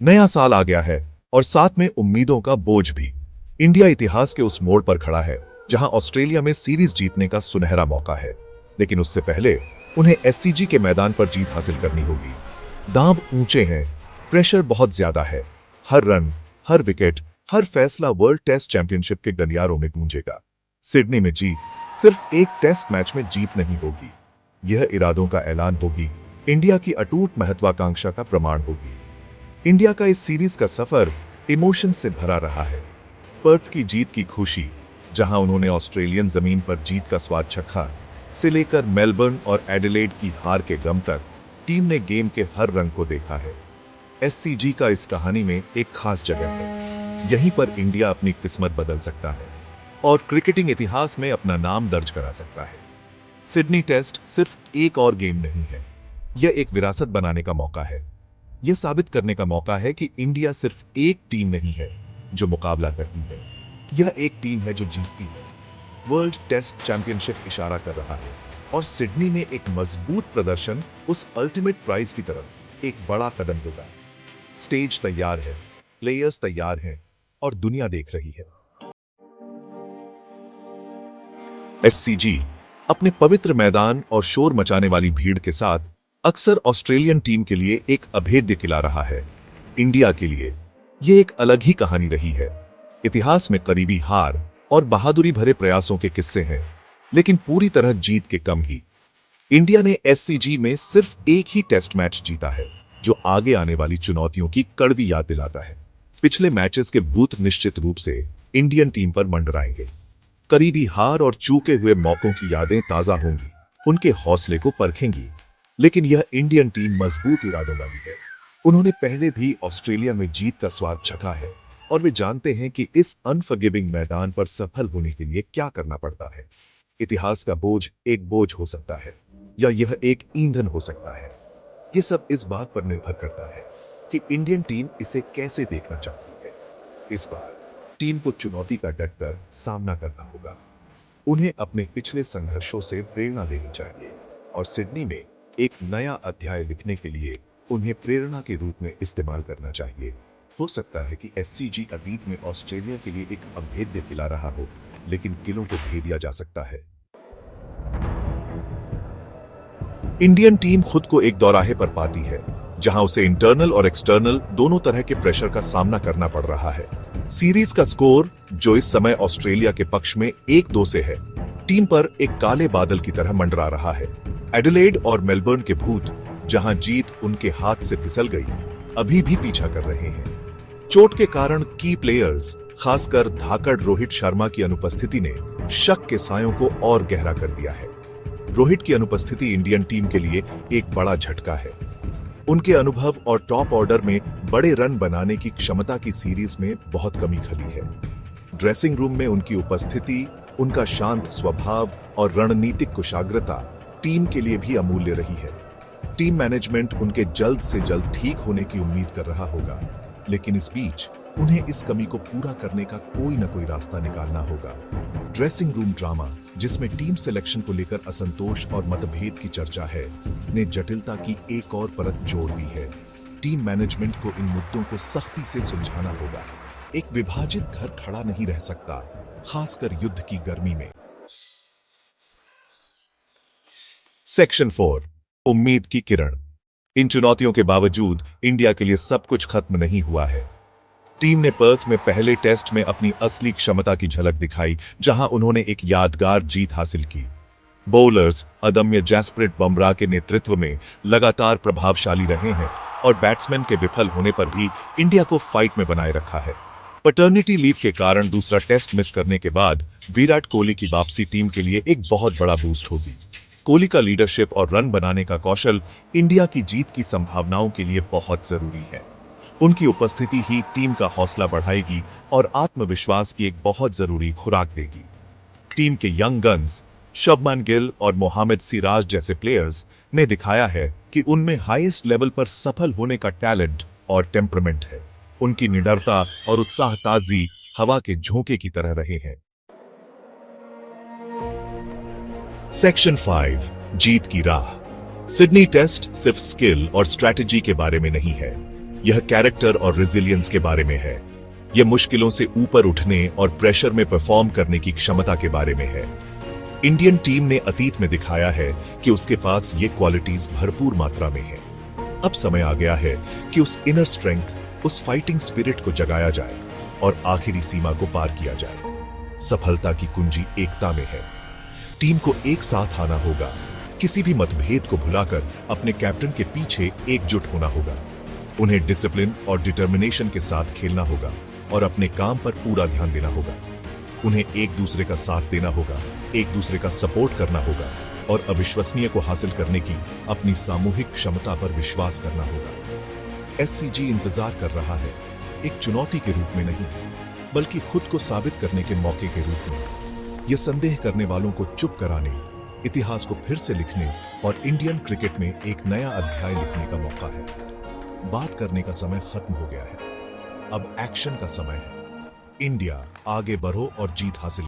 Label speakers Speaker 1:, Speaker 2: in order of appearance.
Speaker 1: नया साल आ गया है और साथ में उम्मीदों का बोझ भी। इंडिया इतिहास के उस मोड़ पर खड़ा है जहां ऑस्ट्रेलिया में सीरीज जीतने का सुनहरा मौका है, लेकिन उससे पहले उन्हें एससीजी के मैदान पर जीत हासिल करनी होगी। दांव ऊंचे हैं, प्रेशर बहुत ज्यादा है। हर रन, हर विकेट, हर फैसला वर्ल्ड टेस्ट चैंपियनशिप के गलियारों में गूंजेगा। सिडनी में जीत सिर्फ एक टेस्ट मैच में जीत नहीं होगी, यह इरादों का ऐलान होगी, इंडिया की अटूट महत्वाकांक्षा का प्रमाण होगी। इंडिया का इस सीरीज का सफर इमोशन से भरा रहा है। पर्थ की जीत की खुशी, जहां उन्होंने ऑस्ट्रेलियन जमीन पर जीत का स्वाद चखा, से लेकर मेलबर्न और एडिलेड की हार के गम तक, टीम ने गेम के हर रंग को देखा है। एससीजी का इस कहानी में एक खास जगह है। यहीं पर इंडिया अपनी किस्मत बदल सकता है और क्रिकेटिंग इतिहास में अपना नाम दर्ज करा सकता है। सिडनी टेस्ट सिर्फ एक और गेम नहीं है, यह एक विरासत बनाने का मौका है। यह साबित करने का मौका है कि इंडिया सिर्फ एक टीम नहीं है जो मुकाबला करती है, यह एक टीम है जो जीतती है। वर्ल्ड टेस्ट चैंपियनशिप इशारा कर रहा है और सिडनी में एक मजबूत प्रदर्शन उस अल्टीमेट प्राइज की तरफ एक बड़ा कदम होगा। स्टेज तैयार है, प्लेयर्स तैयार हैं और दुनिया देख रही है। एससीजी अपने पवित्र मैदान और शोर मचाने वाली भीड़ के साथ अक्सर ऑस्ट्रेलियन टीम के लिए एक अभेद्य किला रहा है। इंडिया के लिए यह एक अलग ही कहानी रही है। इतिहास में करीबी हार और बहादुरी भरे प्रयासों के किस्से हैं, लेकिन पूरी तरह जीत के कम ही। इंडिया ने एससीजी में सिर्फ एक ही टेस्ट मैच जीता है, जो आगे आने वाली चुनौतियों की कड़वी याद दिलाता है। पिछले मैचेस के भूत निश्चित रूप से इंडियन टीम पर मंडराएंगे। करीबी हार और चूके हुए मौकों की यादें ताजा होंगी, उनके हौसले को परखेंगी। लेकिन यह इंडियन टीम मजबूत इरादों वाली है। उन्होंने पहले भी ऑस्ट्रेलिया में जीत का स्वाद चखा है और वे जानते हैं कि इस अनफॉरगिविंग मैदान पर सफल होने के लिए क्या करना पड़ता है। इतिहास का बोझ एक बोझ हो सकता है या यह एक ईंधन हो सकता है। यह सब इस बात पर निर्भर करता है कि इंडियन टीम इसे कैसे देखना चाहती है। इस बार टीम को चुनौती का डटकर सामना करना होगा। उन्हें अपने पिछले संघर्षों से प्रेरणा लेनी चाहिए और सिडनी में एक नया अध्याय लिखने के लिए उन्हें प्रेरणा के रूप में इस्तेमाल करना चाहिए। हो सकता है कि एससीजी अतीत में ऑस्ट्रेलिया के लिए एक अभेद्य किला रहा हो, लेकिन किलों को भेद दिया जा सकता है। इंडियन टीम खुद को एक दौराहे पर पाती है, जहां उसे इंटरनल और एक्सटर्नल दोनों तरह के प्रेशर का सामना करना पड़ रहा है। सीरीज का स्कोर, जो इस समय ऑस्ट्रेलिया के पक्ष में 1-2 से है, टीम पर एक काले बादल की तरह मंडरा रहा है। एडिलेड और मेलबर्न के भूत, जहां जीत उनके हाथ से फिसल गई, अभी भी पीछा कर रहे हैं। चोट के कारण की प्लेयर्स, खासकर धाकड़ रोहित शर्मा की अनुपस्थिति ने शक के सायों को और गहरा कर दिया है। रोहित की अनुपस्थिति इंडियन टीम के लिए एक बड़ा झटका है। उनके अनुभव और टॉप ऑर्डर में बड़े रन बनाने की क्षमता की सीरीज में बहुत कमी खली है। ड्रेसिंग रूम में उनकी उपस्थिति, उनका शांत स्वभाव और रणनीतिक कुशाग्रता टीम के लिए भी अमूल्य रही है। टीम मैनेजमेंट उनके जल्द से जल्द ठीक होने की उम्मीद कर रहा होगा, लेकिन इस बीच उन्हें इस कमी को पूरा करने का कोई न कोई रास्ता निकालना होगा। ड्रेसिंग रूम ड्रामा, जिसमें टीम सिलेक्शन को लेकर असंतोष और मतभेद की चर्चा है, ने जटिलता की एक और परत जोड़ दी है। टीम मैनेजमेंट को इन मुद्दों को सख्ती से सुलझाना होगा। एक विभाजित घर खड़ा नहीं रह सकता, खासकर युद्ध की गर्मी में। सेक्शन 4, उम्मीद की किरण। इन चुनौतियों के बावजूद इंडिया के लिए सब कुछ खत्म नहीं हुआ है। टीम ने पर्थ में पहले टेस्ट में अपनी असली क्षमता की झलक दिखाई, जहां उन्होंने एक यादगार जीत हासिल की। बॉलर्स अदम्य जसप्रीत बुमराह के नेतृत्व में लगातार प्रभावशाली रहे हैं और बैट्समैन के विफल होने पर भी इंडिया को फाइट में बनाए रखा है। पैटर्निटी लीव के कारण दूसरा टेस्ट मिस करने के बाद विराट कोहली की वापसी टीम के लिए एक बहुत बड़ा बूस्ट होगी। कोहली का लीडरशिप और रन बनाने का कौशल इंडिया की जीत की संभावनाओं के लिए बहुत जरूरी है। उनकी उपस्थिति ही टीम का हौसला बढ़ाएगी और आत्मविश्वास की एक बहुत जरूरी खुराक देगी। टीम के यंग गन्स शुभमन गिल और मोहम्मद सिराज जैसे प्लेयर्स ने दिखाया है कि उनमें हाईएस्ट लेवल पर सफल होने का टैलेंट और टेम्परामेंट है। उनकी निडरता और उत्साह ताजी हवा के झोंके की तरह रहे हैं। सेक्शन 5, जीत की राह। सिडनी टेस्ट सिर्फ स्किल और स्ट्रैटेजी के बारे में नहीं है, यह कैरेक्टर और रेजिलियंस के बारे में है। यह मुश्किलों से ऊपर उठने और प्रेशर में परफॉर्म करने की क्षमता के बारे में है। इंडियन टीम ने अतीत में दिखाया है कि उसके पास ये क्वालिटीज भरपूर मात्रा में है। अब समय आ गया है कि उस इनर स्ट्रेंथ, उस फाइटिंग स्पिरिट को जगाया जाए और आखिरी सीमा को पार किया जाए। सफलता की कुंजी एकता में है। टीम को एक साथ आना होगा, किसी भी मतभेद को भुलाकर अपने कैप्टन के पीछे एकजुट होना होगा। उन्हें डिसिप्लिन और डिटर्मिनेशन के साथ खेलना होगा और अपने काम पर पूरा ध्यान देना होगा। उन्हें एक दूसरे का साथ देना होगा, एक दूसरे का सपोर्ट करना होगा और अविश्वसनीय को हासिल करने की अपनी सामूहिक क्षमता पर विश्वास करना होगा। एससीजी इंतजार कर रहा है, एक चुनौती के रूप में नहीं, बल्कि खुद को साबित करने के मौके के रूप में। यह संदेह करने वालों को चुप कराने, इतिहास को फिर से लिखने और इंडियन क्रिकेट में एक नया अध्याय लिखने का मौका है। बात करने का समय खत्म हो गया है, अब एक्शन का समय है। इंडिया, आगे बढ़ो और जीत हासिल